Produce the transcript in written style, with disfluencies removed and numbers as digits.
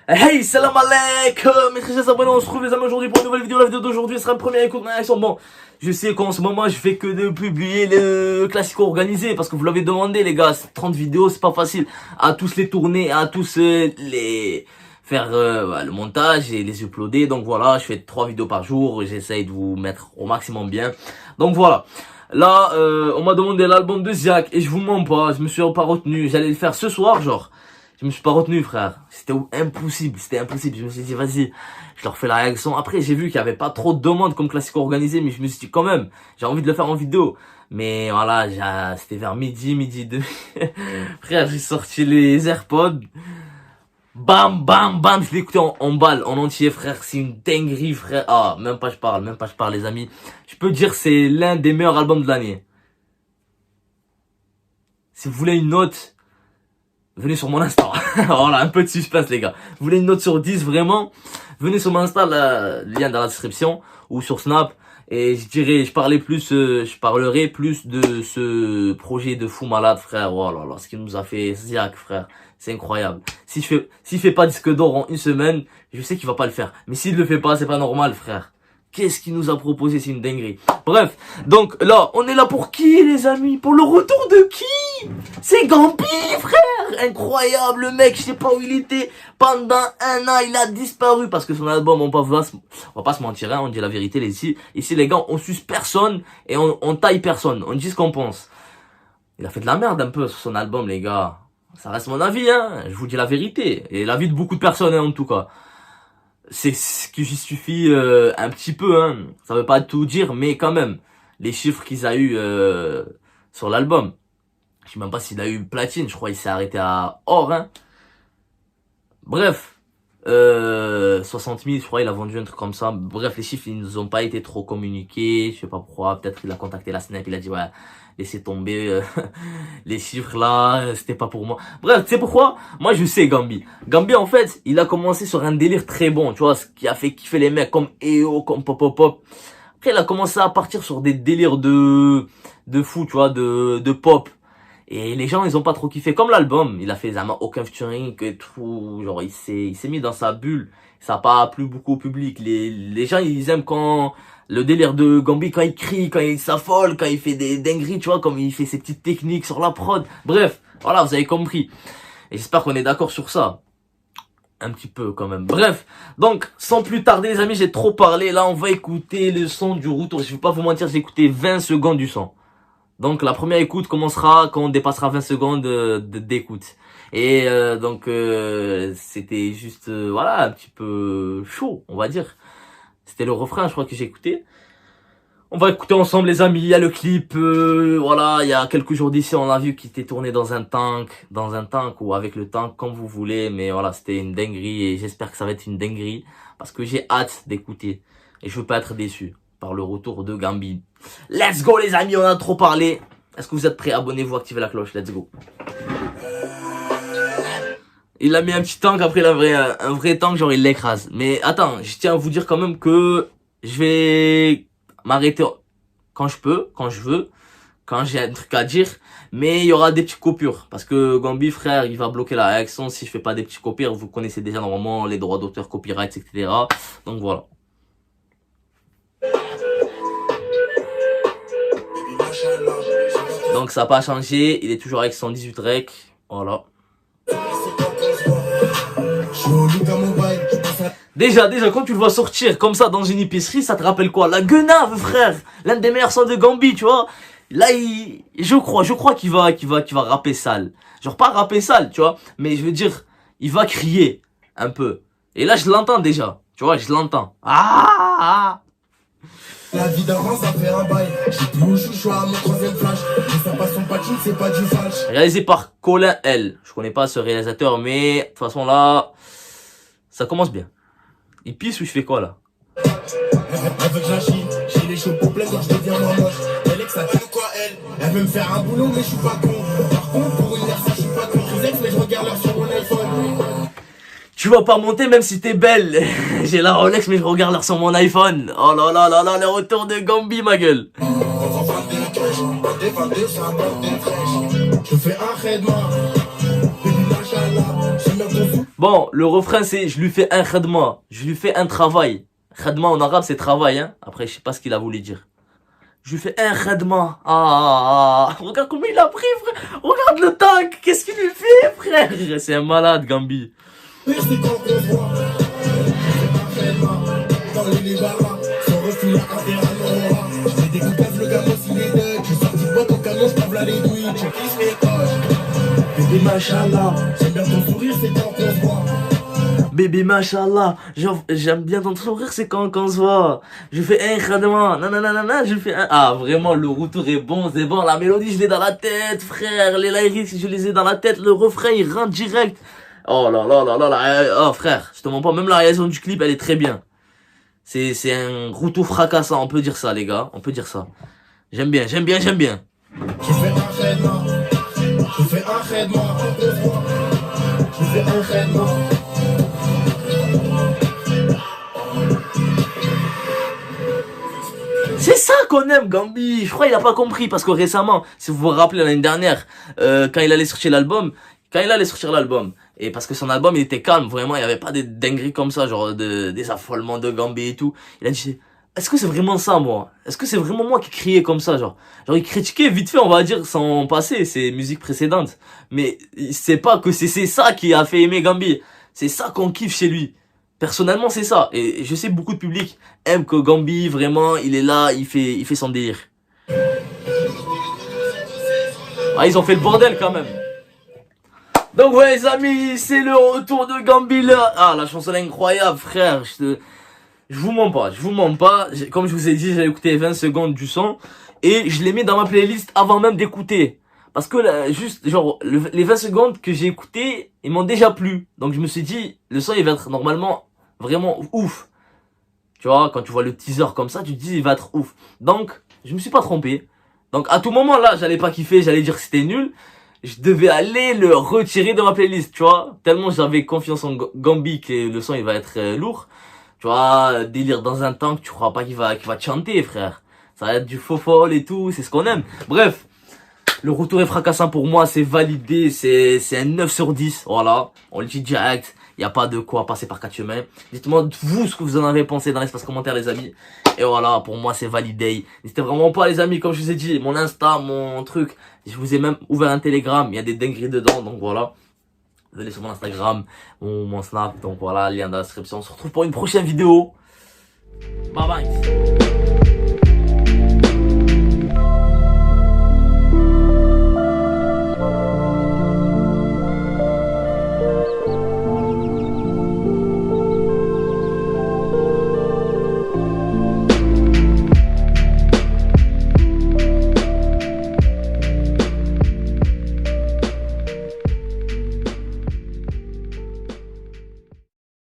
Hey, salam alaikum, mes très chers abonnés, on se retrouve les amis aujourd'hui pour une nouvelle vidéo. La vidéo d'aujourd'hui sera le premier écoute de ma réaction. Bon, je sais qu'en ce moment je fais que de publier le classico organisé parce que vous l'avez demandé les gars, 30 vidéos c'est pas facile à tous les tourner, à tous les faire le montage et les uploader. Donc voilà, je fais 3 vidéos par jour, j'essaye de vous mettre au maximum bien. Donc voilà. Là, on m'a demandé l'album de Ziak et je vous mens pas, je me suis pas retenu, j'allais le faire ce soir genre. Je me suis pas retenu, frère. C'était impossible. Je me suis dit, vas-y, je leur fais la réaction. Après, j'ai vu qu'il y avait pas trop de demandes comme classico organisé, mais je me suis dit, quand même, j'ai envie de le faire en vidéo. Mais voilà, c'était vers midi 2. Frère, j'ai sorti les AirPods. Bam, bam, bam, je l'ai écouté en balle, en entier, frère. C'est une dinguerie, frère. Ah, même pas je parle, les amis. Je peux dire, c'est l'un des meilleurs albums de l'année. Si vous voulez une note, venez sur mon Insta. Voilà, un peu de suspense, les gars. Vous voulez une note sur 10, vraiment? Venez sur mon Insta, le lien dans la description, ou sur Snap. Et je parlerai plus de ce projet de fou malade, frère. Oh là là, ce qu'il nous a fait Ziak, frère. C'est incroyable. S'il fait pas disque d'or en une semaine, je sais qu'il va pas le faire. Mais s'il le fait pas, c'est pas normal, frère. Qu'est-ce qu'il nous a proposé? C'est une dinguerie. Bref, donc là, on est là pour qui, les amis? Pour le retour de qui? C'est Gambi, frère. Incroyable, le mec, je sais pas où il était. Pendant un an, il a disparu. Parce que son album, on va pas se mentir, hein, on dit la vérité. Ici, les gars, on suce personne et on taille personne. On dit ce qu'on pense. Il a fait de la merde un peu sur son album, les gars. Ça reste mon avis, hein. Je vous dis la vérité. Et l'avis de beaucoup de personnes, hein, en tout cas. C'est ce qui justifie un petit peu, hein. Ça veut pas tout dire, mais quand même, les chiffres qu'il a eu sur l'album. Je sais même pas s'il a eu platine, je crois qu'il s'est arrêté à or, hein. Bref, 60 000, je crois il a vendu un truc comme ça. Bref, les chiffres, ils nous ont pas été trop communiqués, je sais pas pourquoi. Peut-être qu'il a contacté la Snap, il a dit ouais, laissez tomber les chiffres là, c'était pas pour moi. Bref, tu sais pourquoi? Moi je sais Gambi. Gambi en fait, il a commencé sur un délire très bon, tu vois, ce qui a fait kiffer les mecs comme EO, comme Pop Pop Pop. Après il a commencé à partir sur des délires de fou, tu vois, de pop. Et les gens ils ont pas trop kiffé, comme l'album, il a fait aucun featuring et tout, genre il s'est mis dans sa bulle. Ça a pas plu beaucoup au public. Les gens ils aiment quand le délire de Gambi, quand il crie, quand il s'affole, quand il fait des dingueries, tu vois, comme il fait ses petites techniques sur la prod. Bref, voilà, vous avez compris. Et j'espère qu'on est d'accord sur ça. Un petit peu quand même. Bref, donc sans plus tarder les amis, j'ai trop parlé. Là on va écouter le son du retour. Je vais pas vous mentir, j'ai écouté 20 secondes du son. Donc la première écoute commencera quand on dépassera 20 secondes d'écoute. Et donc c'était juste voilà, un petit peu chaud, on va dire. C'était le refrain, je crois que j'ai écouté. On va écouter ensemble les amis, il y a le clip, voilà, il y a quelques jours d'ici, on a vu qu'il était tourné dans un tank ou avec le tank, comme vous voulez, mais voilà, c'était une dinguerie et j'espère que ça va être une dinguerie parce que j'ai hâte d'écouter et je veux pas être déçu par le retour de Gambi. Let's go les amis, on a trop parlé. Est-ce que vous êtes prêts? Abonnez-vous, activez la cloche, let's go. Il a mis un petit tank, après il a un vrai tank, genre il l'écrase. Mais attends, je tiens à vous dire quand même que je vais m'arrêter quand je peux, quand je veux, quand j'ai un truc à dire. Mais il y aura des petites coupures. Parce que Gambi, frère, il va bloquer la réaction si je fais pas des petites coupures. Vous connaissez déjà normalement les droits d'auteur, copyright, etc. Donc voilà. Donc ça n'a pas changé, il est toujours avec son 18 rec. Voilà. Déjà, quand tu le vois sortir comme ça dans une épicerie, ça te rappelle quoi? La Guenave, frère. L'un des meilleurs sons de Gambi, tu vois. Là, je crois qu'il va rapper sale. Genre pas rapper sale, tu vois. Mais je veux dire, il va crier un peu. Et là, je l'entends déjà. Tu vois, je l'entends. Ah! La vie d'avant ça fait un bail. J'ai tout chouchou à mon troisième flash. Mais ça passe son patine, c'est pas du flash. Réalisé par Colin L. Je connais pas ce réalisateur, mais de toute façon là, ça commence bien. Il pisse ou je fais quoi là? Avec la Chine, j'ai les cheveux pleins donc je deviens moins moche. Elle est que ça tient quoi elle veut me faire un boulot mais je suis pas con. Par contre pour une mère ça je suis pas con. Je mais je regarde l'heure sur mon iPhone. Tu vas pas monter même si t'es belle. J'ai la Rolex mais je regarde l'heure sur mon iPhone. Oh là là là là, le retour de Gambi ma gueule. Je fais un raid, baby machallah. J'aime bien ton sou. Bon, le refrain c'est je lui fais un khadma, je lui fais un travail. Khadma en arabe c'est travail, hein. Après, je sais pas ce qu'il a voulu dire. Je lui fais un khadma. Regarde comment il a pris, frère. Regarde le tank. Qu'est-ce qu'il lui fait, frère? C'est un malade, Gambi. C'est quand on se voit. Dans les débarras, sans refus la intérêt. J'ai des coupables, le gamin s'il est dead. Je sors du bois, ton camion, je t'envoie la les douilles. Tu kiffes mes poches. Bébé machallah, j'aime bien ton sourire, c'est quand on se voit. Bébé machallah, j'aime bien ton sourire, c'est quand on se voit. Je fais un khadma, nanana, je fais un... Ah, vraiment, le retour est bon, c'est bon. La mélodie, je l'ai dans la tête, frère. Les lyrics, je les ai dans la tête. Le refrain, il rentre direct. Oh là là là là là. Oh, frère, je te mens pas, même la réalisation du clip, elle est très bien. C'est un retour fracassant, on peut dire ça, les gars. On peut dire ça. J'aime bien, j'aime bien, j'aime bien. Je fais un khadma. Je fais un khadma. Je fais un khadma. C'est ça qu'on aime, Gambi. Je crois qu'il a pas compris parce que récemment, si vous vous rappelez l'année dernière, quand il allait sortir l'album, et parce que son album il était calme, vraiment, il y avait pas des dingueries comme ça, genre des affolements de Gambi et tout. Il a dit, est-ce que c'est vraiment ça, moi? Est-ce que c'est vraiment moi qui criais comme ça, genre il critiquait vite fait, on va dire, sans passer ses musiques précédentes. Mais il sait pas que c'est ça qui a fait aimer Gambi. C'est ça qu'on kiffe chez lui. Personnellement, c'est ça. Et je sais beaucoup de public aime que Gambi, vraiment, il est là, il fait son délire. Ah, ils ont fait le bordel quand même. Donc ouais, les amis, c'est le retour de Gambi là. Ah, la chanson est incroyable, frère. Je vous mens pas, Comme je vous ai dit, j'ai écouté 20 secondes du son et je l'ai mis dans ma playlist avant même d'écouter. Parce que là, juste, genre, les 20 secondes que j'ai écouté, ils m'ont déjà plu. Donc je me suis dit, le son il va être normalement vraiment ouf. Tu vois, quand tu vois le teaser comme ça, tu te dis il va être ouf. Donc, je me suis pas trompé. Donc à tout moment là, j'allais pas kiffer, j'allais dire que c'était nul. Je devais aller le retirer de ma playlist, tu vois. Tellement j'avais confiance en Gambi que le son il va être lourd. Tu vois, délire dans un tank, tu crois pas qu'il va te chanter, frère. Ça va être du faux folle et tout, c'est ce qu'on aime. Bref. Le retour est fracassant pour moi, c'est validé, c'est un 9 sur 10, voilà, on le dit direct, il n'y a pas de quoi passer par quatre chemins. Dites-moi vous ce que vous en avez pensé dans l'espace commentaire les amis, et voilà, pour moi c'est validé. N'hésitez vraiment pas les amis, comme je vous ai dit, mon Insta, mon truc, je vous ai même ouvert un Telegram, il y a des dingueries dedans, donc voilà. Venez sur mon Instagram, mon Snap, donc voilà, lien dans la description, on se retrouve pour une prochaine vidéo. Bye bye.